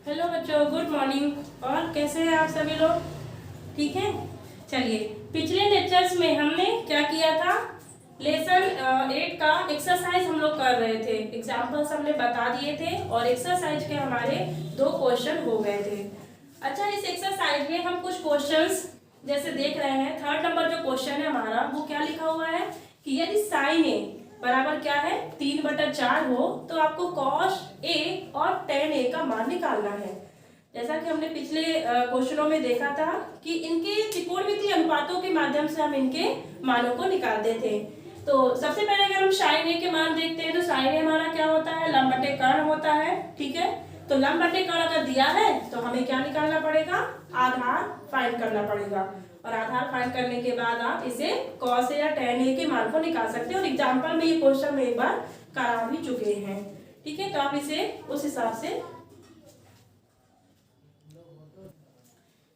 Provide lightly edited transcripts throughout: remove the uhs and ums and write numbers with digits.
Hello बच्चों, good morning. और कैसे हैं आप सभी लोग? ठीक है। चलिए, पिछले लेक्चर्स में हमने क्या किया था? लेसन 8 का एक्सरसाइज हम लोग कर रहे थे। एग्जाम्पल्स हमने बता दिए थे और एक्सरसाइज के हमारे 2 क्वेश्चन हो गए थे। अच्छा, इस एक्सरसाइज में हम कुछ क्वेश्चंस जैसे देख रहे हैं। 3rd नंबर जो क्वेश्चन है हमारा, वो क्या लिखा हुआ है कि यदि साइन ए बराबर क्या है 3/4 हो तो आपको कॉस ए और टेन ए का मान निकालना है। जैसा कि हमने पिछले क्वेश्चनों में देखा था कि इनके त्रिकोणमितीय अनुपातों के माध्यम से हम इनके मानों को निकालते थे। तो सबसे पहले अगर हम साइन ए के मान देखते हैं तो साइन ए हमारा क्या होता है, लंब बटे कर्ण होता है। ठीक है, तो लंब बटे कर्ण अगर दिया है तो हमें क्या निकालना पड़ेगा, आधार फाइंड करना पड़ेगा। और आधार फाइंड करने के बाद आप इसे कॉस ए या टेन ए के मान को निकाल सकते हैं। और एग्जाम्पल में ये क्वेश्चन में एक बार करा भी चुके हैं। ठीक है, तो आप इसे उस हिसाब से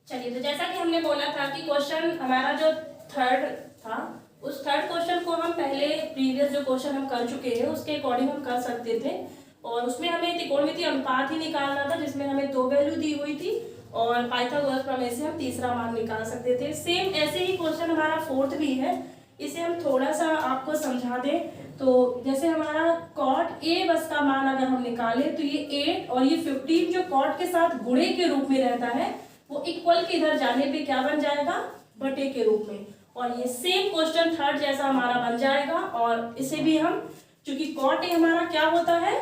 चलिए। तो जैसा कि हमने बोला था कि क्वेश्चन हमारा जो 3rd था, उस 3rd क्वेश्चन को हम पहले प्रीवियस जो क्वेश्चन हम कर चुके हैं उसके अकॉर्डिंग हम कर सकते थे। और उसमें हमें त्रिकोणमितीय अनुपात ही निकालना था, जिसमें हमें 2 वैल्यू दी हुई थी और पाइथागोरस प्रमेय से हम तीसरा मान निकाल सकते थे। सेम ऐसे ही क्वेश्चन हमारा 4th भी है। इसे हम थोड़ा सा आपको समझा दें तो जैसे हमारा कॉट ए बस का मान अगर हम निकालें तो ये 8 और ये 15 जो कॉट के साथ गुणे के रूप में रहता है वो इक्वल के इधर जाने पे क्या बन जाएगा, बटे के रूप में। और ये सेम क्वेश्चन 3rd जैसा हमारा बन जाएगा। और इसे भी हम, चूंकि कॉट ए हमारा क्या होता है,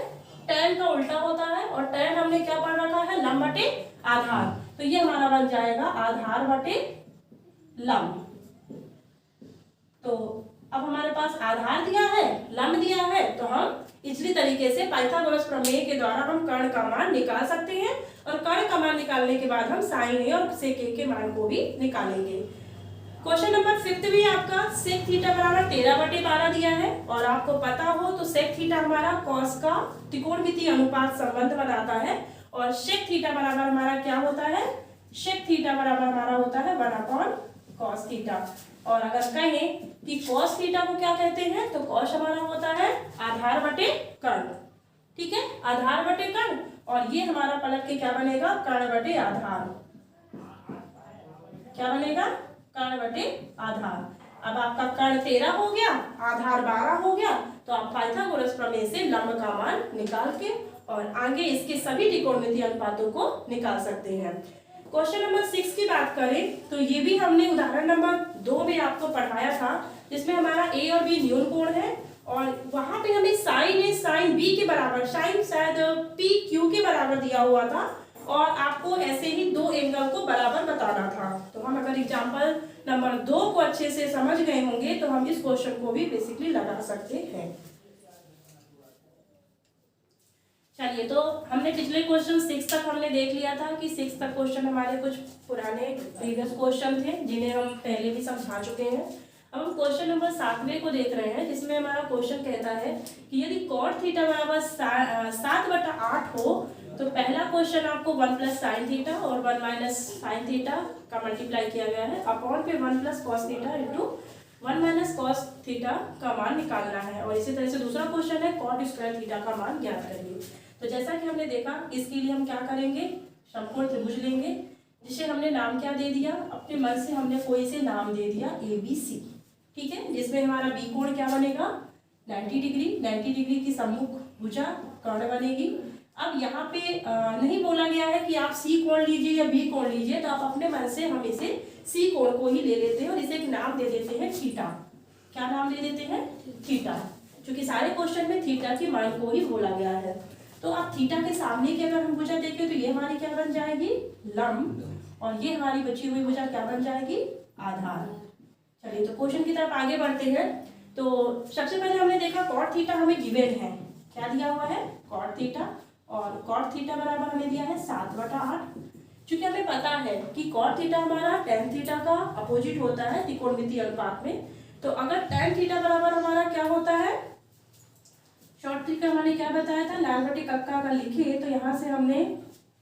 tan का उल्टा होता है और tan हमने क्या पढ़ रखा है, लंब बटे आधार। तो ये हमारा बन जाएगा आधार बटे लंब। तो अब हमारे पास आधार दिया है, लंब दिया है, तो हम इसी तरीके से पाइथागोरस प्रमेय के द्वारा हम कर्ण का मान निकाल सकते हैं। और कर्ण का मान निकालने के बाद हम साइन ए और सेक ए के मान को भी निकालेंगे। क्वेश्चन नंबर 5th भी आपका सेक थीटा बराबर 13/12 दिया है। और आपको पता हो तो सेक थीटा हमारा कॉस का त्रिकोणमितीय अनुपात संबंध बनाता है। और सेक थीटा बराबर हमारा क्या होता है, सेक थीटा बराबर हमारा होता है 1/cos थीटा। और अगर कहें कि cos थीटा को क्या कहते हैं तो cos हमारा होता है आधार बटे कर्ण। ठीक है, आधार बटे कर्ण। और ये हमारा पलट के क्या बनेगा, कर्ण बटे आधार। क्या बनेगा, कर्ण बटे आधार। अब आपका कर्ण 13 हो गया, आधार 12 हो गया। तो आप पाइथागोरस प्रमेय से लंब का मान निकाल के और आगे इसके सभी त्रिकोणमितीय अनुपातों को निकाल सकते हैं। क्वेश्चन नंबर 6 की बात करें तो ये भी हमने उदाहरण नंबर 2 में आपको पढ़ाया था, जिसमें हमारा ए और बी न्यून कोण है। और वहां पे हमें साइन ए साइन बी के बराबर, साइन शायद पी क्यू के बराबर दिया हुआ था और आपको ऐसे ही 2 एंगल को बराबर बताना था। तो हम अगर एग्जाम्पल नंबर 2 को अच्छे से समझ गए होंगे तो हम इस क्वेश्चन को भी बेसिकली लगा सकते हैं। चलिए, तो हमने पिछले क्वेश्चन 6 तक हमने देख लिया था कि 6 तक क्वेश्चन हमारे कुछ पुराने प्रीवियस क्वेश्चन थे जिन्हें हम पहले भी समझा चुके हैं। अब हम क्वेश्चन नंबर 7वें को देख रहे हैं, जिसमें हमारा क्वेश्चन कहता है कि यदि cot थीटा बराबर 7/8 हो तो पहला क्वेश्चन आपको 1 + sin थीटा और 1 - sin थीटा का मल्टीप्लाई किया गया है अपॉन पे 1 + cos theta into 1 - cos theta का मान निकालना है। और इसी तरह से दूसरा क्वेश्चन है cot² थीटा का मान ज्ञात करिए। तो जैसा कि हमने देखा, इसके लिए हम क्या करेंगे, समकोण त्रिभुज लेंगे, जिसे हमने नाम क्या दे दिया, अपने मन से हमने कोई से नाम दे दिया ABC। ठीक है, जिसमें हमारा बी कोण क्या बनेगा, 90 डिग्री। 90 डिग्री की सम्मुख भुजा कर्ण बनेगी। अब यहाँ पे नहीं बोला गया है कि आप सी कोण लीजिए या बी कोण लीजिए, तो आप अपने मन से हम इसे सी कोण को ही ले लेते हैं और इसे एक नाम दे देते हैं थीटा। क्या नाम दे देते हैं, थीटा, क्योंकि सारे क्वेश्चन में थीटा की मान को ही बोला गया है। तो आप थीटा के सामने की अगर हम भुजा देखें तो ये हमारी क्या बन जाएगी, लंब। और ये हमारी बची हुई भुजा क्या बन जाएगी, आधार। चलिए, तो क्वेश्चन की तरफ आगे बढ़ते हैं। तो सबसे पहले हमने देखा cot थीटा हमें गिवन है, क्या दिया हुआ है, cot थीटा। और cot थीटा बराबर हमें दिया है 7/8। चूंकि हमें पता है कि cot थीटा हमारा tan थीटा का अपोजिट होता है त्रिकोणमितीय अनुपात में। तो अगर tan थीटा बराबर हमारा क्या होता है, शॉर्ट ट्रिक में हमने क्या बताया था, लाल बटे कक्का अगर लिखे तो यहाँ से हमने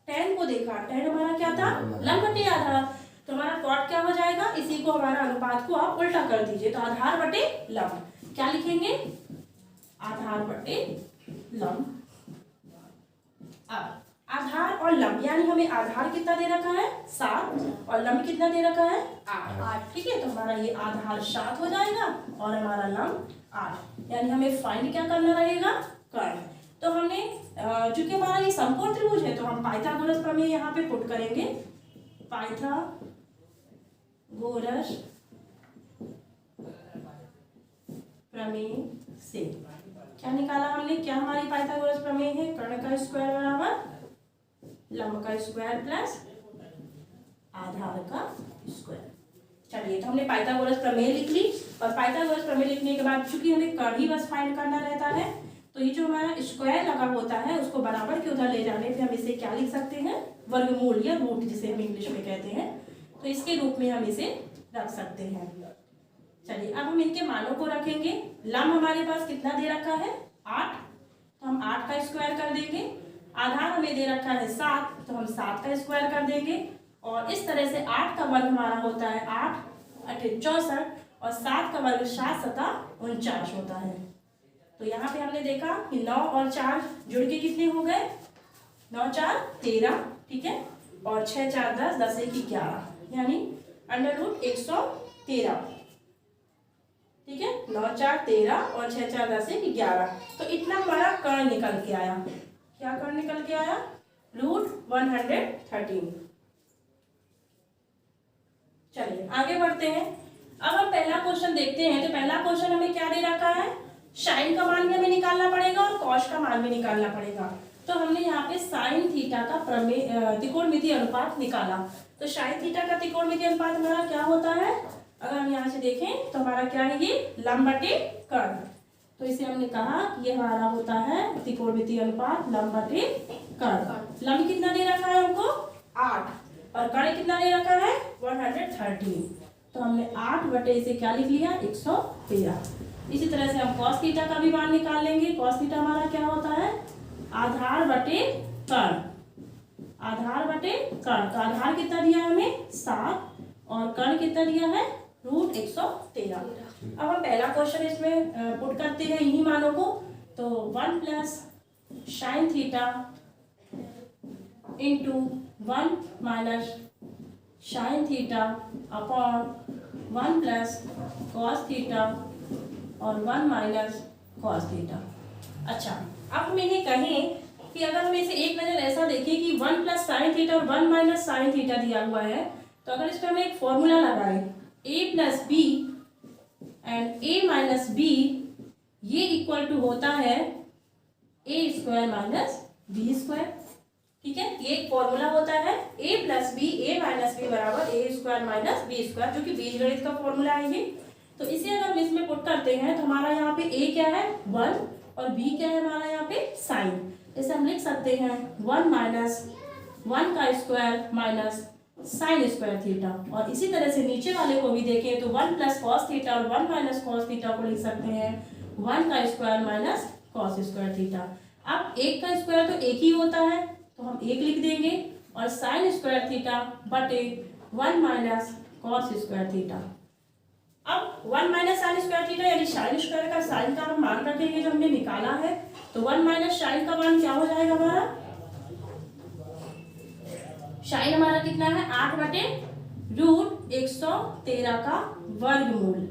tan को देखा, tan हमारा क्या था, लंब बटे आधार। तो हमारा cot क्या हो जाएगा, इसी को हमारा अनुपात को आप उल्टा कर दीजिए, तो आधार बटे लंब। क्या लिखेंगे, आधार बटे लंब। अब आधार और लंब, यानी हमें आधार कितना दे रखा है 7 और लंब कितना दे रखा है 8। ठीक है, तो हमारा ये आधार 7 हो जाएगा और हमारा लंब 8, यानी हमें फाइंड क्या करना रहेगा, कर्ण। तो हमने चूंकि हमारा ये समकोण त्रिभुज है तो हम पाइथागोरस प्रमेय यहाँ पे पुट करेंगे। पाइथागोरस प्रमेय से क्या निकाला हमने, क्या हमारी पाइथागोरस प्रमेय है, कर्ण का स्क्वायर बराबर लंब का स्क्वायर प्लस आधार का स्क्वायर। चलिए, तो हमने पाइथागोरस प्रमेय लिख ली और पाइथागोरस प्रमेय लिखने के बाद चूंकि हमें कर्ण ही बस फाइंड करना रहता है, तो ये जो हमारा स्क्वायर लगा होता है उसको बराबर के उधर ले जाने पे हम इसे क्या लिख सकते हैं, वर्गमूल या रूट जिसे हम इंग्लिश में कहते हैं, तो इसके रूप में हम इसे रख सकते हैं। चलिए, अब हम इनके मानों को रखेंगे। लंब हमारे पास कितना दे रखा है 8, तो हम 8 का स्क्वायर कर देंगे। आधार हमें दे रखा है 7, तो हम 7 का स्क्वायर कर देंगे। और इस तरह से 8 का वर्ग हमारा होता है 8 8 64 और 7 का वर्ग 7 7 49 होता है। तो यहाँ पे हमने देखा कि 9 और 4 जुड़ के कितने हो गए, 9 4 13, ठीक है, और 6 4 10 10 1 11, यानी √113, ठीक है, 9 4 13 और 6 4 10 1 11। तो इतना हमारा कर्ण निकल के आया। क्या कर्ण निकल के आया, √113। चलिए आगे बढ़ते हैं। अब हम पहला क्वेश्चन देखते हैं। तो पहला क्वेश्चन हमें क्या दे रखा है, साइन का मान भी हमें निकालना पड़ेगा और कॉस का मान भी निकालना पड़ेगा। तो हमने यहाँ पे साइन थीटा का त्रिकोणमितीय अनुपात निकाला। तो साइन थीटा का त्रिकोणमितीय अनुपात हमारा क्या होता है, अगर हम यहाँ से देखें तो हमारा क्या है, ये लंब बटे कर्ण। तो इसे हमने कहा कि ये हमारा होता है त्रिकोणमितीय अनुपात लंब बटे कर्ण। लंब कितना दे रखा है हमको 8 और कर्ण कितना दे रखा है 113। तो हमने 8 बटे इसे क्या लिख लिया 113। इसी तरह से हम कॉस थीटा का भी मान निकाल लेंगे। कॉस थीटा हमारा क्या होता है, आधार बटे कर्ण, आधार बटे कर्ण। तो आधार कितना दिया है हमें 7 और कर्ण कितना दिया है √113। अब हम पहला क्वेश्चन इसमें पुट करते हैं इन्हीं मानों को। तो 1 plus sine theta into 1 minus sine theta upon 1 plus cos theta और 1 माइनस कॉस थीटा। अच्छा, अब हम इन्हें कहें कि अगर हम इसे एक नजर ऐसा देखें कि 1 प्लस साइन थीटा और 1 माइनस साइन थीटा दिया हुआ है, तो अगर इस पर हम एक फॉर्मूला लगाएं a plus B and a minus B, ये इक्वल टू होता है a square minus B square. ठीक है, ये एक फॉर्मूला होता है a plus B a minus B बराबर a square minus B square, जो कि बीजगणित का फॉर्मूला है ये। तो इसे अगर हम इसमें पुट करते हैं तो हमारा यहाँ पे a क्या है 1 और b क्या है हमारा यहाँ पे साइन। इसे हम लिख सकते हैं 1 माइनस 1 का square minus sine square theta. और इसी तरह से नीचे वाले को भी देखें तो 1 प्लस कॉस थीटा और 1 माइनस कॉस थीटा को लिख सकते हैं 1 का square minus cos square theta. अब 1 का स्क्वायर तो 1 ही होता है, तो हम 1 लिख देंगे और साइन स्क्वायर थीटा बटे 1 माइनस कॉस स्क्वायर थीटा। अब 1 माइनस साइन स्क्वायर थीटा यानी साइन स्क्वायर का साइन का हम मान रखेंगे जो हमने निकाला है। तो 1 माइनस साइन का मान क्या हो जाएगा हमारा, साइन हमारा कितना है 8 बटे √113 का वर्गमूल।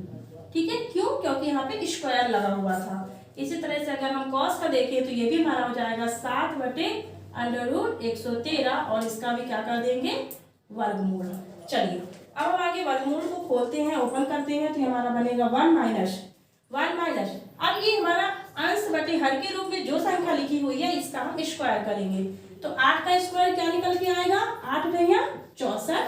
ठीक है, क्यों, क्योंकि यहाँ पे स्क्वायर लगा हुआ था। इसी तरह से अगर हम कॉस का देखें तो ये भी हमारा हो जाएगा 7 बटे √113 और इसका भी क्या कर देंगे वर्गमूल। चलिए अब हम आगे वर्गमूल को खोलते हैं, ओपन करते हैं, तो हमारा बनेगा 1 माइनस अब ये हमारा अंश बटे हर के रूप में जो संख्या लिखी हुई है इसका हम स्क्वायर करेंगे। तो 8 का स्क्वायर क्या निकल के आएगा 8 भैया 64।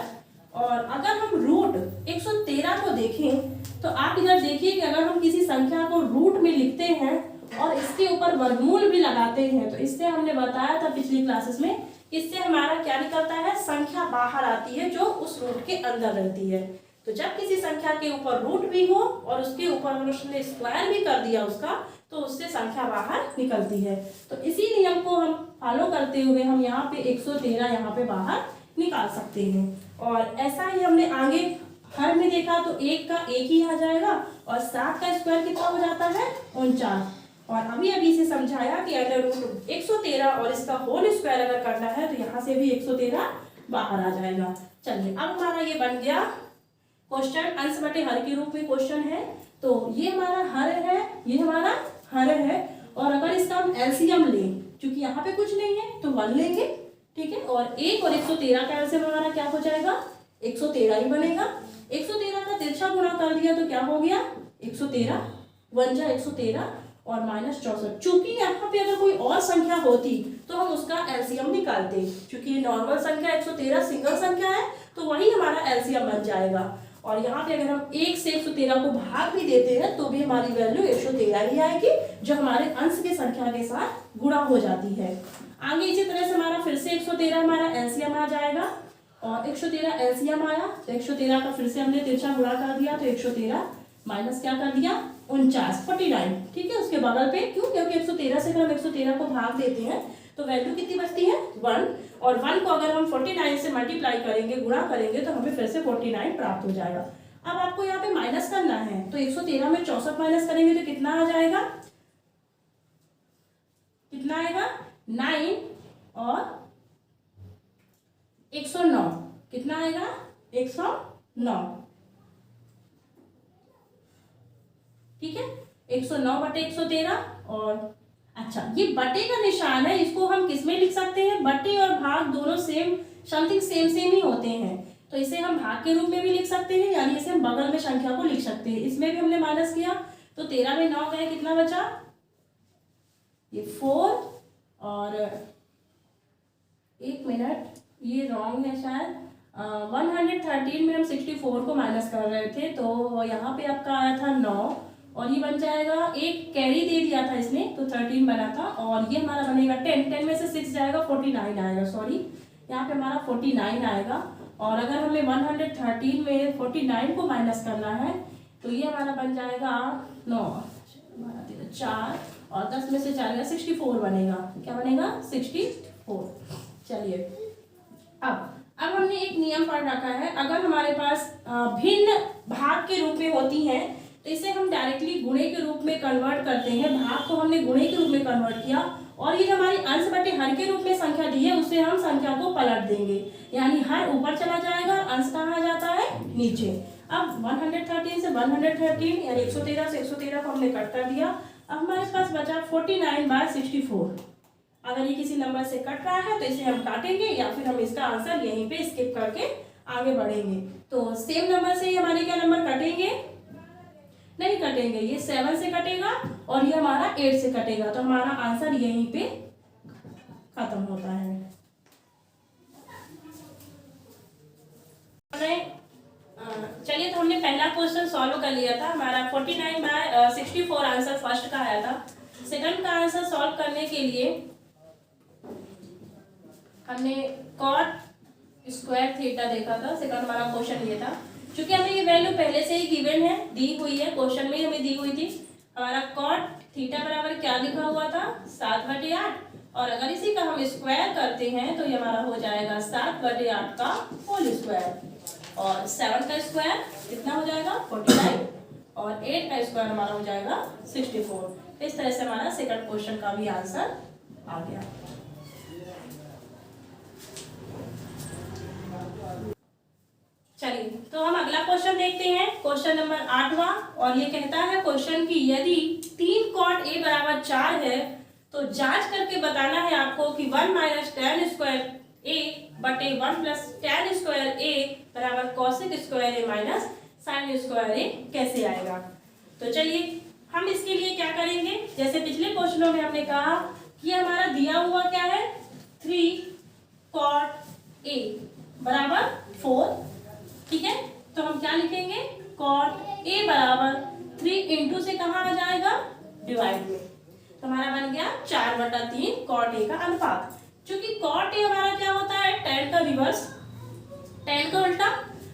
और अगर हम √113 को देखें तो आप इधर देखिए कि अगर हम किसी संख्या को रूट में लिखते हैं और इसके ऊपर वर्गमूल भी लगाते हैं तो इससे हमने बताया था पिछली क्लासेस में, इससे हमारा क्या निकलता है संख्या बाहर आती है जो उस रूट के अंदर रहती है। तो जब किसी संख्या के ऊपर रूट भी हो और उसके ऊपर उसने स्क्वायर भी कर दिया उसका, तो उससे संख्या बाहर निकलती है। तो इसी नियम को हम फॉलो करते हुए हम यहाँ पे 113 यहाँ पे बाहर निकाल सकते हैं। और ऐसा ही हमने आगे हर में देखा तो 1 का 1 ही आ जाएगा और 7 का स्क्वायर कितना हो जाता है 49। और अभी अभी से समझाया कि अंडर रूट 113 और इसका होल स्क्वायर अगर करना है तो यहाँ से भी 113 बाहर आ जाएगा। चलिए अब हमारा ये बन गया क्वेश्चन, अंश बटे हर के रूप में क्वेश्चन है। तो ये हमारा हर है, ये हमारा हर है, और अगर इसका हम एलसीएम लें, क्योंकि यहाँ पे कुछ नहीं है तो 1 लेंगे, ठीक है। और 1 और 113 का एलसीएम हमारा क्या हो जाएगा, 113 ही बनेगा। 113 का तिरछा गुणा कर दिया तो क्या हो गया, 113, 1 जा 113 और -64। चूंकि यहाँ पे अगर कोई और संख्या होती तो हम उसका एलसीएम निकालते, क्योंकि ये नॉर्मल संख्या 113 सिंगल संख्या है तो वही हमारा एलसीएम बन जाएगा। और यहाँ पे अगर हम 1 से 113 को भाग भी देते हैं तो भी हमारी वैल्यू 113 ही आएगी, जो हमारे अंश की संख्या के साथ गुणा हो जाती है। आगे इसी तरह से हमारा फिर से 113 हमारा एलसीएम आ जाएगा, और 113 एलसीएम आया तो 113 का फिर से हमने तिरछा गुणा कर दिया, तो 113 माइनस क्या कर दिया 49, 49, ठीक है। उसके बगल पे क्यों, क्योंकि 113 से अगर हम 113 को भाग देते हैं तो वैल्यू कितनी बचती है 1, और 1 को अगर हम 49 से मल्टीप्लाई करेंगे, गुणा करेंगे, तो हमें फिर से 49 प्राप्त हो जाएगा। अब आपको यहाँ पे माइनस करना है, तो 113 में 64 माइनस करेंगे तो कितना आ जाएगा, कितना आएगा 9 और 109, कितना आएगा 109, ठीक है। 109 बटे 113, और अच्छा ये बटे का निशान है, इसको हम किस में लिख सकते हैं, बटे और भाग दोनों सेम समथिंग सेम ही होते हैं, तो इसे हम भाग के रूप में भी लिख सकते हैं, यानी इसे हम बगल में संख्या को लिख सकते हैं। इसमें भी हमने माइनस किया तो 13 में 9 गए, कितना बचा ये 4, और 1 मिनट ये रॉन्ग है शायद, 113 में हम 64 को माइनस कर रहे थे, तो यहाँ पे आपका आया था 9, और ये बन जाएगा, एक कैरी दे दिया था इसने तो 13 बना था, और ये हमारा बनेगा 10 में से 6 जाएगा 49 आएगा, सॉरी यहाँ पे हमारा 49 आएगा। और अगर हमें 113 में 49 को माइनस करना है तो ये हमारा बन जाएगा 9, 4 और 10 में से 4 गया 64 बनेगा, क्या बनेगा 64। चलिए अब हमने एक नियम पढ़ रखा है, अगर हमारे पास भिन्न भाग के रूप में होती हैं तो इसे हम डायरेक्टली गुणे के रूप में कन्वर्ट करते हैं। भाग को हमने गुणे के रूप में कन्वर्ट किया, और ये हमारी अंश बटे हर के रूप में संख्या दी है, उससे हम संख्या को पलट देंगे, यानी हर ऊपर चला जाएगा, अंश कहाँ जाता है नीचे। अब 113 से 113 यानी 113 से 113 को हमने कट कर दिया, अब हमारे पास बचा 49/64। अगर ये किसी नंबर से कट रहा है तो इसे हम काटेंगे, या फिर हम इसका आंसर यहीं पे स्किप करके आगे बढ़ेंगे। तो सेम नंबर से हमारे क्या नंबर कटेंगे, नहीं कटेंगे, ये 7 से कटेगा और ये हमारा 8 से कटेगा, तो हमारा आंसर यहीं पे खत्म होता है। चलिए तो हमने पहला क्वेश्चन सॉल्व कर लिया था, हमारा 49/64 आंसर फर्स्ट का आया था। सेकंड का आंसर सॉल्व करने के लिए हमने कॉट स्क्वायर थीटा देखा था, सेकंड हमारा क्वेश्चन ये था। क्योंकि हमें ये वैल्यू पहले से ही गिवन है, दी हुई है, क्वेश्चन में हमें दी हुई थी। हमारा कॉट थीटा बराबर क्या लिखा हुआ था 7/8, और अगर इसी का हम स्क्वायर करते हैं तो ये हमारा हो जाएगा 7/8 का होल स्क्वायर, और 7 का स्क्वायर कितना हो जाएगा 49, और 8 का स्क्वायर हमारा हो जाएगा 64। इस तरह से हमारा सेकंड क्वेश्चन का भी आंसर आ गया। चलिए तो हम अगला क्वेश्चन देखते हैं, क्वेश्चन नंबर 8वां, और ये कहता है क्वेश्चन कि यदि 3 cot a बराबर 4 है तो जांच करके बताना है आपको कि 1 - tan स्क्वायर a बटे 1 + tan स्क्वायर a बराबर cosec square a minus sin square a कैसे आएगा। तो चलिए हम इसके लिए क्या करेंगे, जैसे पिछले क्वेश्चनों में हमने कहा कि हमारा दिया हुआ क्या है 3 cot a बराबर 4, ठीक है। तो हम क्या लिखेंगे cot a बराबर 3 इंटू से कहाँ आ जाएगा डिवाइड में, तो हमारा बन गया 4/3 cot a का अनुपात। क्योंकि cot a हमारा क्या होता है tan का रिवर्स, tan का उल्टा,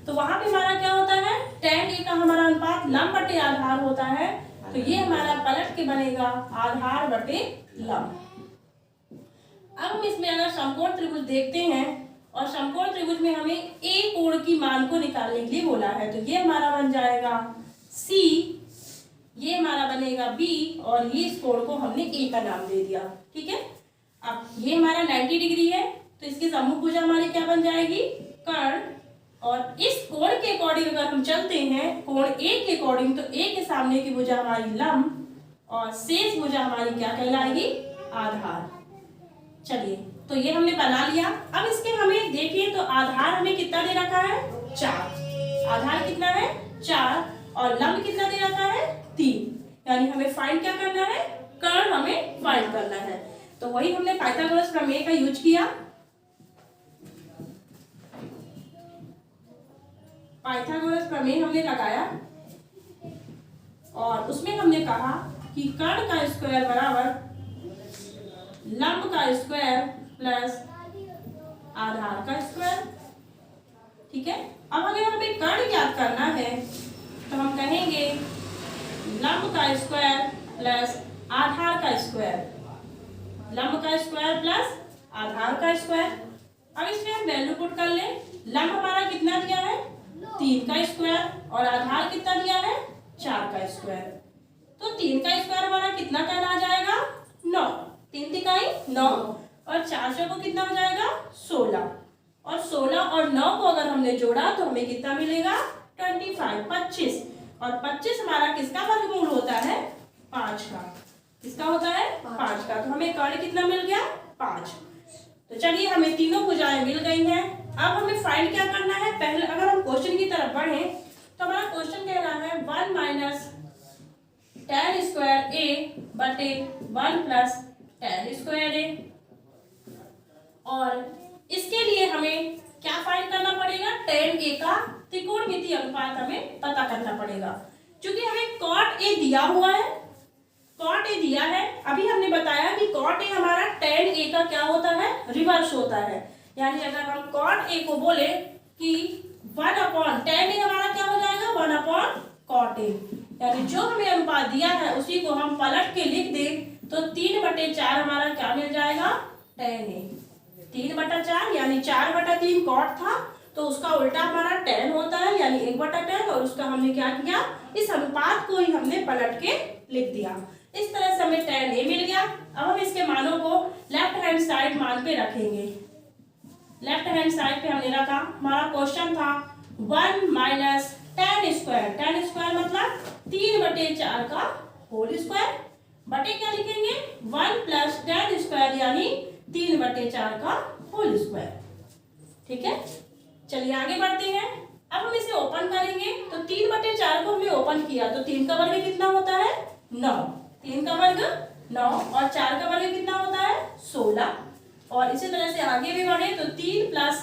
तो वहां पे हमारा क्या होता है tan a का हमारा अनुपात लंब बटे आधार होता है, तो ये हमारा पलट के बनेगा आधार बटे लंब। अब हम इसमें अगर समकोण त्रिभुज देखते हैं और समकोण त्रिभुज में हमें a कोण की मान को निकालने के लिए बोला है, तो ये हमारा बन जाएगा c ये हमारा बनेगा बी और ये इस कोण को हमने ए का नाम दे दिया। ठीक है, अब ये हमारा 90 डिग्री है तो इसकी सम्मुख भुजा हमारी क्या बन जाएगी, कर्ण। और इस कोण के अकॉर्डिंग अगर हम चलते हैं कोण ए के अकॉर्डिंग, तो ए के सामने की भुजा हमारी लंब और शेष भुजा हमारी क्या कहलाएगी, आधार। चलिए, तो ये हमने बना लिया। अब इसके हमें देखिए तो आधार हमें कितना दे रखा है, 4। आधार कितना है, 4 और लंब कितना दे रखा है, 3। यानी हमें फाइंड क्या करना है, कर्ण हमें फाइंड करना है। तो वही हमने पाइथागोरस प्रमेय का यूज किया। पाइथागोरस प्रमेय हमने लगाया और उसमें हमने कहा कि कर्ण का स्क्वायर बराबर लंब का स्क्वायर प्लस आधार का स्क्वायर। ठीक है, अब अगर हमें कर्ण ज्ञात करना है तो हम कहेंगे लंब का स्क्वायर प्लस आधार का स्क्वायर, लंब का स्क्वायर प्लस आधार का स्क्वायर। अब इसमें हम वैल्यू पुट कर लें। लंब हमारा कितना दिया है, 3 का स्क्वायर और आधार कितना दिया है, 4 का स्क्वायर। तो 3 का स्क्वायर हमारा कितना कहला जाएगा, 9। 3 तिकाई 9 और 4 चौको कितना हो जाएगा, 16। और 16 और 9 को अगर हमने जोड़ा तो हमें कितना मिलेगा, 25, 25। और 25 हमारा किसका वर्गमूल होता है, 5 का। किसका होता है, 5 का। तो हमें कर्ण कितना मिल गया, 5। तो चलिए, हमें तीनों भुजाएं मिल गई हैं। अब हमें फाइंड क्या करना है, पहले अगर हम क्वेश्चन की तरफ बढ़े तो हमारा क्वेश्चन कह रहा है 1 माइनस tan स्क्वायर ए बटे 1 प्लस tan स्क्वायर ए। और इसके लिए हमें क्या फाइंड करना पड़ेगा, tan ए का त्रिकोणमितीय अनुपात हमें पता करना पड़ेगा। क्योंकि हमें cot ए दिया हुआ है, cot ए दिया है। अभी हमने बताया कि cot ए हमारा tan ए का क्या होता है, रिवर्स होता है। यानी अगर हम cot ए को बोले कि 1/tan ए हमारा क्या हो जाएगा, 1/cot ए। यानी जो हमें अनुपात दिया है उसी को हम पलट के लिख दें तो 3/4 हमारा क्या मिल जाएगा, tan ए। 3/4 यानी 4/3 cot था तो उसका उल्टा हमारा tan होता है, यानी 1/tan। और उसका हमने क्या किया, इस अनुपात को ही हमने पलट के लिख दिया। इस तरह से हमें tan ए मिल गया। अब हम इसके मानों को लेफ्ट हैंड साइड मान पे रखेंगे। लेफ्ट हैंड साइड पे हमने रखा, हमारा क्वेश्चन था 1 minus tan square. tan square मतलब 3/4 का होल स्क्वायर बटे क्या लिखेंगे, 1 प्लस tan स्क्वायर यानी 3/4 का होल स्क्वायर। ठीक है, चलिए आगे बढ़ते हैं। अब हम इसे ओपन करेंगे तो 3/4 को हमने ओपन किया तो 3 का वर्ग कितना होता है, 9। 3 का वर्ग 9 और 4 का वर्ग कितना होता है, 16। और इसी तरह से आगे भी बढ़े तो 1 प्लस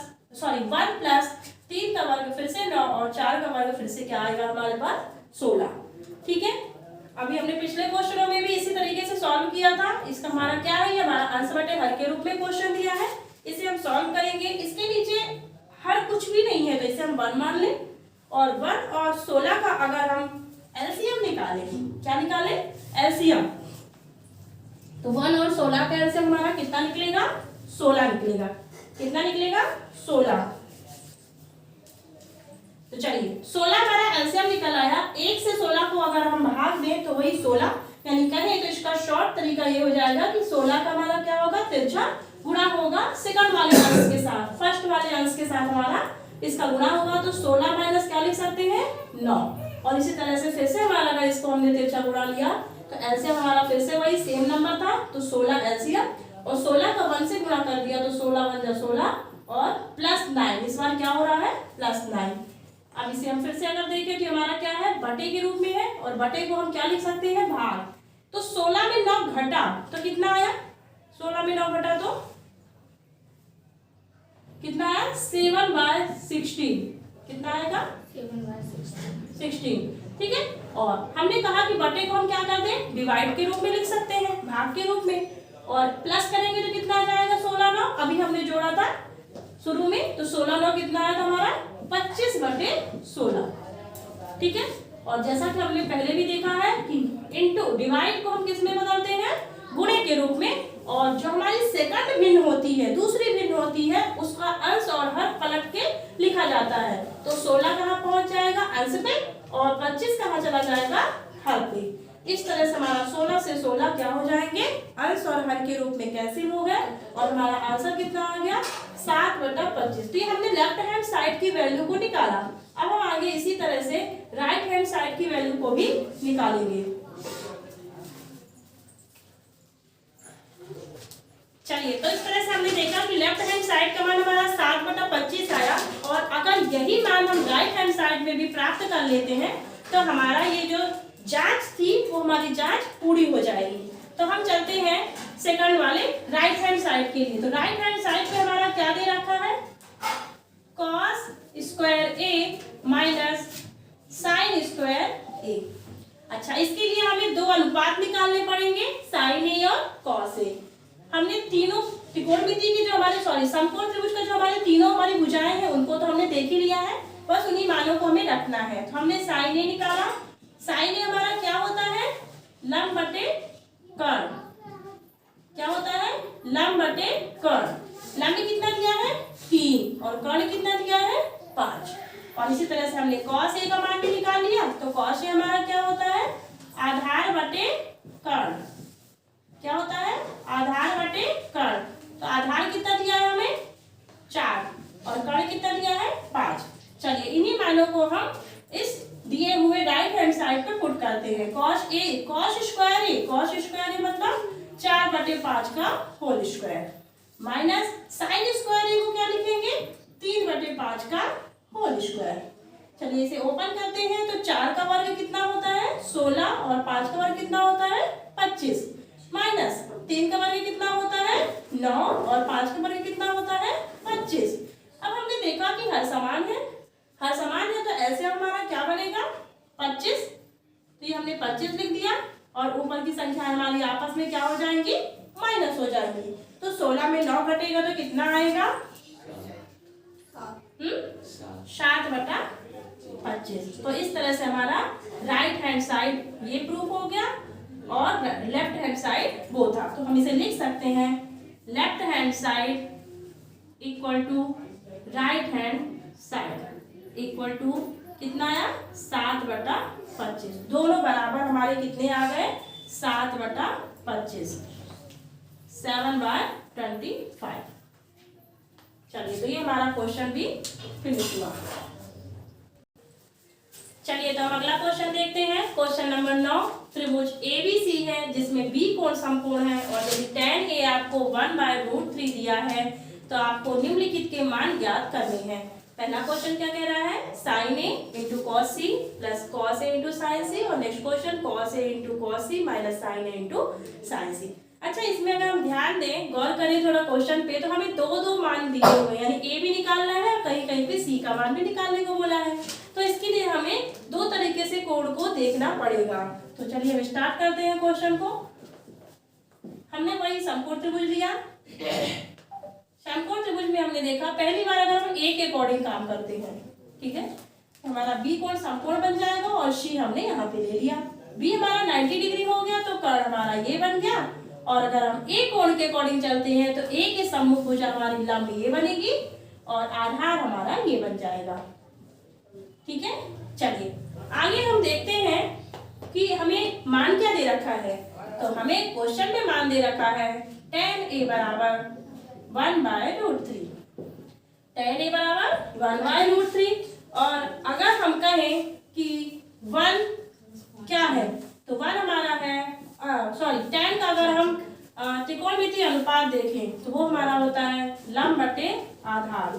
3 का वर्ग फिर से 9 और 4 का वर्ग फिर से क्या आएगा हमारे पास, 16। ठीक है, अभी हमने पिछले क्वेश्चनों में भी इसी तरीके से सॉल्व किया था। इसका हमारा क्या है, ये हमारा अंश बटे हर के रूप में क्वेश्चन दिया है, इसे हम सॉल्व करेंगे। इसके नीचे हर कुछ भी नहीं है तो इसे हम 1 मान लें। और 1 और 16 का अगर हम एलसीएम निकालें, क्या निकालें, एलसीएम, तो 1 और 16 का एलसीएम हमारा कितना निकलेगा, 16 निकलेगा। कितना निकलेगा, 16। तो चलिए 16 हमारा एलसीएम निकल आया। 1 से 16 को अगर हम भाग दें तो वही 16, यानी कहें तो इसका शॉर्ट तरीका ये हो जाएगा कि 16 का हमारा क्या होगा, तिरछा गुणा होगा सेकंड वाले अंश के साथ, फर्स्ट वाले अंश के साथ हमारा इसका गुणा होगा। तो 16 माइनस क्या लिख सकते हैं, 9। और इसी तरह से फिर से हमारा अगर इसको हमने तिरछा गुणा लिया तो एलसीएम हमारा फिर से वही सेम नंबर था, तो 16 एलसीएम। और 16 का 1 से गुणा कर दिया तो 16 × 1 = 16 और प्लस 9, इस बार क्या हो रहा है, प्लस 9। अब इसे हम फिर से अगर देखें तो हमारा क्या है, बटे के रूप में है और बटे को हम क्या लिख सकते हैं, भाग। तो 16 में 9 घटा तो कितना आया, 16 में 9 घटा तो कितना आया, 7/16। कितना आएगा, 7/16। ठीक है, और हमने कहा कि बटे को हम क्या कर दें, डिवाइड के रूप में लिख सकते हैं, भाग के रूप में। और प्लस करेंगे तो कितना आ जाएगा, 16 9 अभी हमने जोड़ा था शुरू में, तो 16 9 कितना आया था हमारा, 25/16। ठीक है, और जैसा कि हमने पहले भी देखा है कि इनटू डिवाइड को हम किस में बदलते हैं, गुणे के रूप में। और जो हमारी सेकंड भिन्न होती है, दूसरी भिन्न होती है, उसका अंश और हर पलट के लिखा जाता है। तो 16 कहाँ पहुंच जाएगा, अंश पे, और 25 कहाँ चला जाएगा, हर पे। इस तरह से हमारा 16 से 16 क्या हो जाएंगे, अंश और हर के रूप में कैंसिल हो गए और हमारा आंसर कितना आ गया 7/25। तो ये हमने लेफ्ट हैंड साइड की वैल्यू को निकाला। अब हम आगे इसी तरह से राइट हैंड साइड की वैल्यू को भी निकालेंगे। चलिए, तो इस तरह से हमने देखा कि लेफ्ट हैंड साइड का मान हमारा 7/25 आया और अगर यही मान हम राइट हैंड साइड में भी प्राप्त कर लेते हैं तो हमारा ये जो जांच थी वो हमारी जांच पूरी हो जाएगी। तो हम चलते हैं सेकंड वाले राइट हैंड साइड के लिए। तो राइट हैंड साइड पे हमारा क्या दे रखा है, cos स्क्वायर ए माइनस साइन स्क्वायर ए। अच्छा, इसके लिए हमें दो अनुपात निकालने पड़ेंगे, साइन ए और कॉस ए। हमने तीनों त्रिकोणमिति की जो हमारे समकोण त्रिभुज का जो हमारे तीनों हमारी भुजाएं हैं उनको तो हमने देख ही लिया है, बस उन्हीं मानों को हमें रखना है। तो हमने साइन ए निकाला। साइन ए हमारा क्या होता है, लंब बटे कर्ण। क्या होता है, लंब बटे कर्ण। लंब कितना दिया है 3 और कर्ण कितना दिया है 5। और इसी तरह से हमने कॉस ए का मान भी निकाल लिया। तो कॉस ए हमारा क्या होता है, आधार बटे कर्ण। क्या होता है, आधार बटे कर्ण। तो आधार कितना दिया है हमें 4 और कर्ण कितना दिया है 5। चलिए, इन्हीं मानों को हम इस दिए हुए राइट हैंड साइड पर पुट करते हैं। cos स्क्वायर ए मतलब 4/5 का whole square minus sine square A को क्या लिखेंगे 3/5 का होल स्क्वायर। चलिए, इसे ओपन करते हैं तो 4 का वर्ग कितना होता है 16 और 5 का वर्ग कितना होता है 25 माइनस 3 का वर्ग कितना होता है 9 और 5 का वर्ग कितना होता है 25। अब हमने देखा कि हर समान है, हर समान है तो ऐसे हमारा क्या बनेगा 25। तो ये हमने 25 लिख दिया और ऊपर की संख्या हमारी आपस में क्या हो जाएंगी, माइनस हो जाएंगी। तो 16 में 9 घटेगा तो कितना आएगा 7/25। तो इस तरह से हमारा राइट हैंड साइड ये प्रूफ हो गया और लेफ्ट हैंड साइड वो था। तो हम इसे लिख सकते हैं left hand side equal to right hand side equal to कितना आया 7/25। दोनों बराबर हमारे कितने आ गए 7/25, 7/25। चलिए, तो ये हमारा क्वेश्चन भी फिनिश हुआ। चलिए, तो हम अगला क्वेश्चन देखते हैं। क्वेश्चन नंबर 9, त्रिभुज ABC है जिसमें B कोण समकोण है और यदि tan A आपको 1/√3 दिया है तो आपको निम्नलिखित के मान ज्ञात करने हैं। पहला क्वेश्चन क्या कह रहा है, sine A into cos C plus cos A into sine C और next question cos A into cos C minus sine A into sine C. अच्छा, इसमें अगर हम ध्यान दें, गौर करें थोड़ा क्वेश्चन पे, तो हमें दो मान दिए हुए हैं, यानी ए भी निकालना है और कहीं कहीं पे सी का मान भी निकालने को बोला है। तो इसके लिए हमें दो तरीके से कोण को देखना पड़ेगा। तो चलिए हम स्टार्ट करते हैं क्वेश्चन को। हमने वही समकोण त्रिभुज लिया। समकोण त्रिभुज में हमने देखा पहली बार अगर हम ए के अकॉर्डिंग काम करते हैं, ठीक है, हमारा बी कोण समकोण बन जाएगा और सी हमने यहाँ पे ले लिया। बी हमारा 90 डिग्री हो गया तो कर्ण हमारा ये बन गया। और अगर हम ए कोण के अकॉर्डिंग चलते हैं तो ए के सम्मुख भुजा हमारी लंब ये बनेगी और आधार हमारा ये बन जाएगा। ठीक है, चलिए आगे हम देखते हैं कि हमें मान क्या दे रखा है। तो हमें क्वेश्चन में मान दे रखा है tan a बराबर 1/√3। tan a बराबर 1/√3 और अगर हम कहें कि 1 क्या है तो 1 हमारा है tan का अगर हम त्रिकोणमितीय अनुपात देखें तो वो हमारा होता है लंब बटे आधार।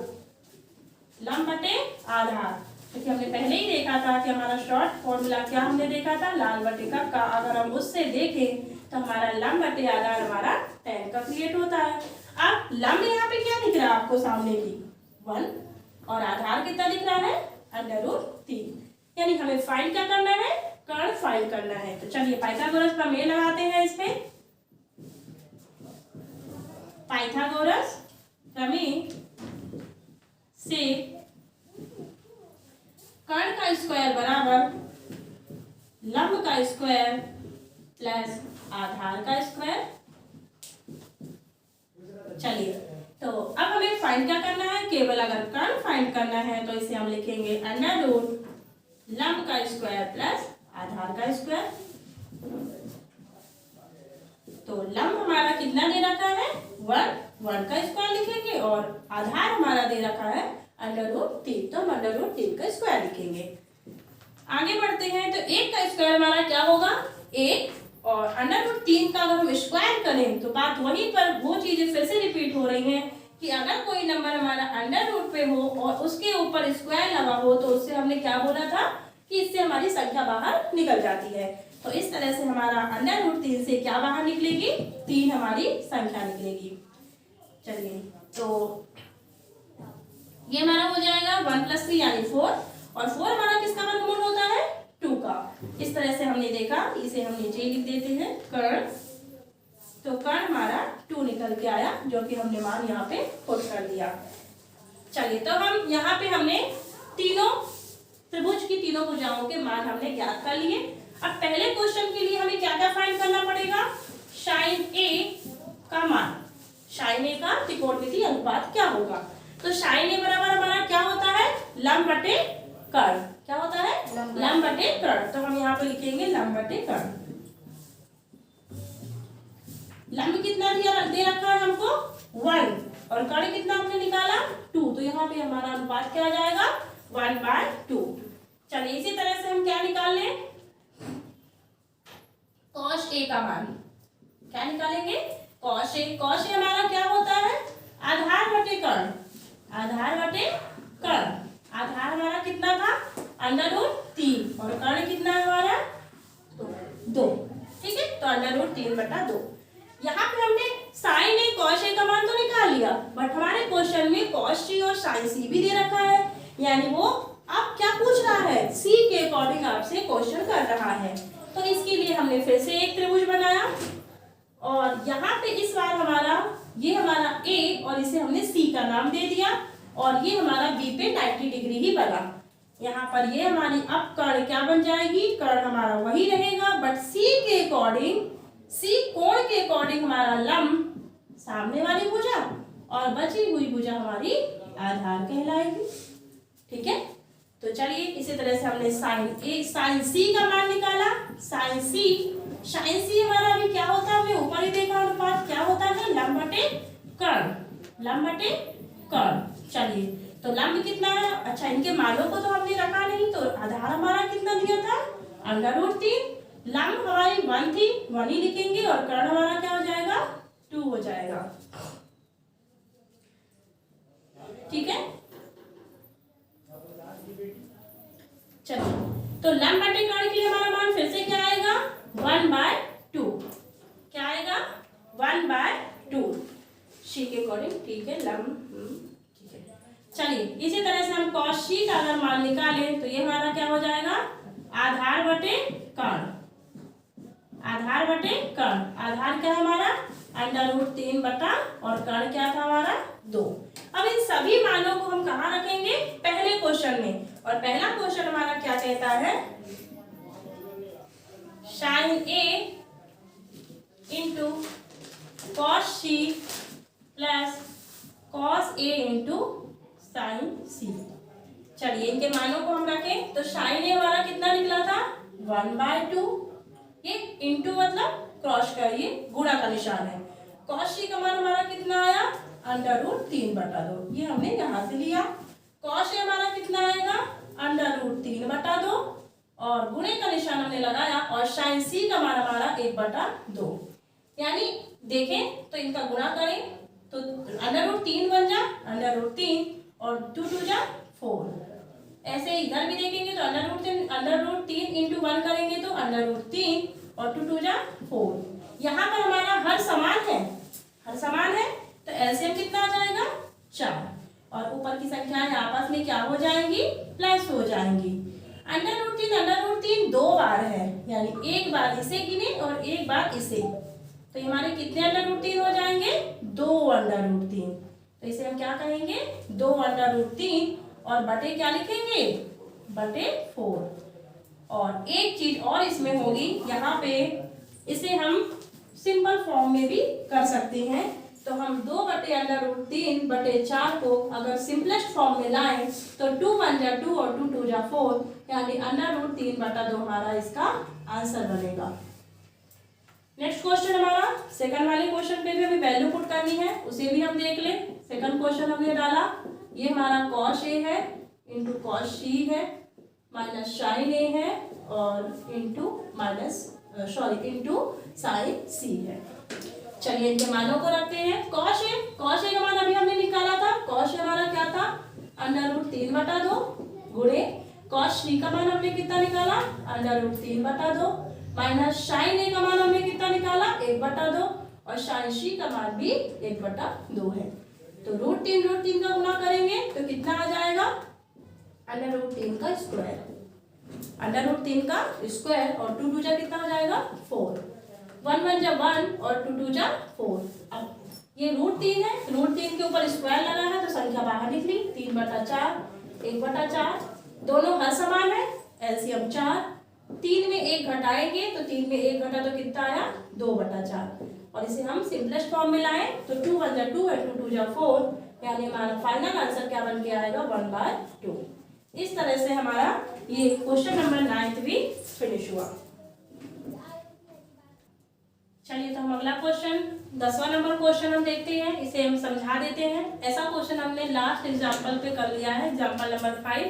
लंब बटे आधार, क्योंकि हमने पहले ही देखा था कि हमारा शॉर्ट फॉर्मूला क्या हमने देखा था, लाल बटे का अगर हम उससे देखें तो हमारा लंब बटे आधार हमारा tan का क्रिएट होता है। अब लंब यहाँ पे क्या दिख रहा है आपको सामने की 1 और आधार कितना दिख रहा है √3, यानी हमें फाइंड क्या करना है, कर्ण फाइंड करना है। तो चलिए पाइथागोरस प्रमेय लगाते हैं इस पे। पाइथागोरस प्रमेय से कर्ण का स्क्वायर बराबर लंब का स्क्वायर प्लस आधार का स्क्वायर। चलिए, तो अब हमें फाइंड क्या करना है, केवल अगर कर्ण फाइंड करना है तो इसे हम लिखेंगे √लंब का स्क्वायर प्लस आधार का स्क्वायर। तो लंब हमारा कितना दे रखा है 1 का स्क्वायर लिखेंगे और आधार हमारा दे रखा है √3, तो हम √3 का स्क्वायर लिखेंगे। आगे बढ़ते हैं। तो 1 का स्क्वायर हमारा क्या होगा 1 और √3 का अगर हम स्क्वायर करें तो बात वहीं पर वो चीजें फिर से रिपीट हो रही हैं कि अगर कोई नंबर हमारा अंडर रूट पे हो और उसके ऊपर स्क्वायर लगा हो तो उससे हमने क्या बोला था कि इससे हमारी संख्या बाहर निकल जाती है। तो इस तरह से हमारा √3 से क्या बाहर निकलेगी 3 हमारी संख्या निकलेगी। चलिए तो ये हमारा हो जाएगा 1 + 3 यानी 4 और 4 हमारा किसका वर्गमूल होता है 2 का। इस तरह से हमने देखा, इसे हम नीचे लिख देते हैं कर्ण। तो कर्ण हमारा 2 निकल के आया जो कि हमने मान यहाँ पे पुट कर दिया। चलिए तो हम यहाँ पे हमने तीनों त्रिभुज की तीनों भुजाओं के मान हमने ज्ञात कर लिए। अब पहले क्वेश्चन के लिए हमें क्या क्या फाइंड करना पड़ेगा sin A का मान, sin A का त्रिकोणमितीय अनुपात क्या होगा। तो sin A बराबर हमारा क्या होता है लंब बटे कर्ण। क्या होता है लंब बटे कर्ण। तो हम यहाँ पे लिखेंगे लंब बटे कर्ण। लंब कितना दे रखा है हमको 1 और कर्ण कितना हमने निकाला 2, तो यहाँ पे हमारा अनुपात क्या आ जाएगा 1/2। चलिए इसी तरह से हम क्या निकाल लें cos A का मान। क्या निकालेंगे cos A। cos A हमारा क्या होता है आधार बटे कर्ण। आधार बटे कर्ण। आधार हमारा कितना था √3 और कर्ण कितना है हमारा 2। ठीक है, तो √3/2। यहाँ पे हमने sin A cos A का मान तो निकाल लिया, बट हमारे क्वेश्चन में cos C और sin C भी दे रखा है, यानी वो आप क्या पूछ रहा है C के अकॉर्डिंग आपसे क्वेश्चन कर रहा है। तो इसके लिए हमने फिर से एक त्रिभुज बनाया और यहाँ पे इस बार हमारा ये हमारा A और इसे हमने C का नाम दे दिया और ये हमारा B पे 90 डिग्री ही बना। यहाँ पर ये हमारी अब कर्ण क्या बन जाएगी कर्ण हमारा वही रहेगा, बट C के अकॉर्डिंग C कोण के अकॉर्डिंग हमारा लंब सामने वाली भुजा और बची हुई भुजा हमारी आधार कहलाएगी। ठीक है, तो चलिए इसी तरह से हमने sin C का मान निकाला। sin C हमारा अभी क्या होता है हमने ऊपर ही देखा अनुपात क्या होता है लंब बटे कर्ण। लंब बटे कर्ण। चलिए तो लंब कितना है, अच्छा इनके मानों को तो हमने रखा नहीं, तो आधार हमारा कितना दिया था √3। लंब हमारी 1 थी 1 ही लिखेंगे और कर्ण हमारा क्या हो जाएगा 2 हो जाएगा। ठीक है, चलिए तो लंब बटे कर्ण के लिए हमारा मान फिर से क्या आएगा 1/2। क्या आएगा 1/2 C के अकॉर्डिंग। ठीक है लंब ठीक है। चलिए इसी तरह से हम cos C का अगर मान निकालें तो ये हमारा क्या हो जाएगा आधार बटे कर्ण। आधार बटे कर्ण। आधार क्या है हमारा √3 बटा और कर्ण क्या था हमारा 2। अब इन सभी मानों को हम कहाँ रखेंगे पहले क्वेश्चन में, और पहला क्वेश्चन हमारा क्या कहता है sin A into cos C plus cos A into sin C। चलिए इनके मानों को हम रखें तो sin A हमारा कितना निकला था 1/2। ये इंटू मतलब क्रॉस का ये गुणा का निशान है। cos C का मान हमारा कितना आया √3/2। ये हमने यहाँ से लिया। cos A हमारा कितना आएगा √3/2 और गुणे का निशान हमने लगाया और sin C का मान हमारा 1/2। यानी देखें तो इनका गुणा करें तो √3 बन जा √3 और 2 2 जा 4। ऐसे इधर भी देखेंगे तो √3 इंटू 1 करेंगे तो √3 और 2 2 जा 4। यहाँ पर हमारा हर समान है, हर समान है तो एलसीएम कितना आ जाएगा 4 और ऊपर की संख्याएं आपस में क्या हो जाएंगी प्लस हो जाएंगी। √3 2 बार है, यानी एक बार इसे गिने और एक बार इसे, तो हमारे कितने √3 हो जाएंगे 2 √3। तो इसे हम क्या कहेंगे 2 √3 और बटे क्या लिखेंगे बटे 4। और एक चीज और इसमें होगी, यहाँ पे इसे हम सिंपल फॉर्म में भी कर सकते हैं तो हम 2/√3/4 को अगर सिंपलेस्ट फॉर्म में लाएं तो 2 1 जा 2 और 2 2 जा 4, यानी √3/2 हमारा इसका आंसर बनेगा। नेक्स्ट क्वेश्चन हमारा सेकंड वाले क्वेश्चन पे भी हमें वैल्यू पुट करनी है, उसे भी हम देख लें। सेकंड क्वेश्चन हमने डाला, ये हमारा cos A है इंटू cos C है माइनस sin A है और इंटू sin C है। चलिए इनके मानों को रखते हैं। cos A का मान अभी हमने निकाला था, cos A हमारा क्या था √3/2 गुणे cos C का मान हमने कितना निकाला √3/2 माइनस sin A का मान हमने कितना निकाला 1/2 और sin C का मान भी 1/2 है। तो √3 का गुना करेंगे तो कितना आ जाएगा √3 का स्क्वायर, √3 का स्क्वायर और 2 2 जा कितना हो जाएगा 4, 1 1 जा 1 और 2 2 जा 4। अब ये √3 है, √3 के ऊपर स्क्वायर लगा है तो संख्या बाहर निकली 3/4 1/4, दोनों हर समान है, एलसीएम 4, 3 में 1 घटाएंगे तो 3 में 1 घटा तो कितना आया 2/4 और इसे हम सिंपलेस्ट फॉर्म में लाएं तो 2 1 जा 2 और 2 2 जा 4, यानी हमारा फाइनल आंसर क्या बन के आएगा 1/2। इस तरह से हमारा ये क्वेश्चन नंबर 9 भी फिनिश हुआ। चलिए तो हम अगला क्वेश्चन 10वां नंबर क्वेश्चन हम देखते हैं, इसे हम समझा देते हैं। ऐसा क्वेश्चन हमने लास्ट एग्जांपल पे कर लिया है, एग्जांपल नंबर 5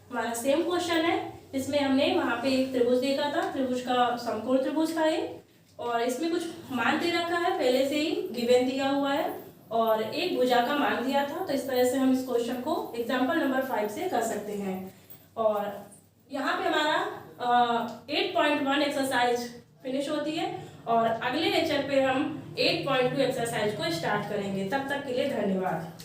हमारा सेम क्वेश्चन है। इसमें हमने वहां पे एक त्रिभुज देखा था, त्रिभुज का समकोण त्रिभुज था ये, और इसमें कुछ मान दे रखा है, पहले से ही गिवन दिया हुआ है और एक भुजा का मान दिया था। तो इस तरह से हम इस क्वेश्चन को एग्जांपल नंबर 5 से कर सकते हैं। और यहाँ पे हमारा 8.1 एक्सरसाइज फिनिश होती है और अगले लेक्चर पे हम 8.2 एक्सरसाइज को स्टार्ट करेंगे। तब तक के लिए धन्यवाद।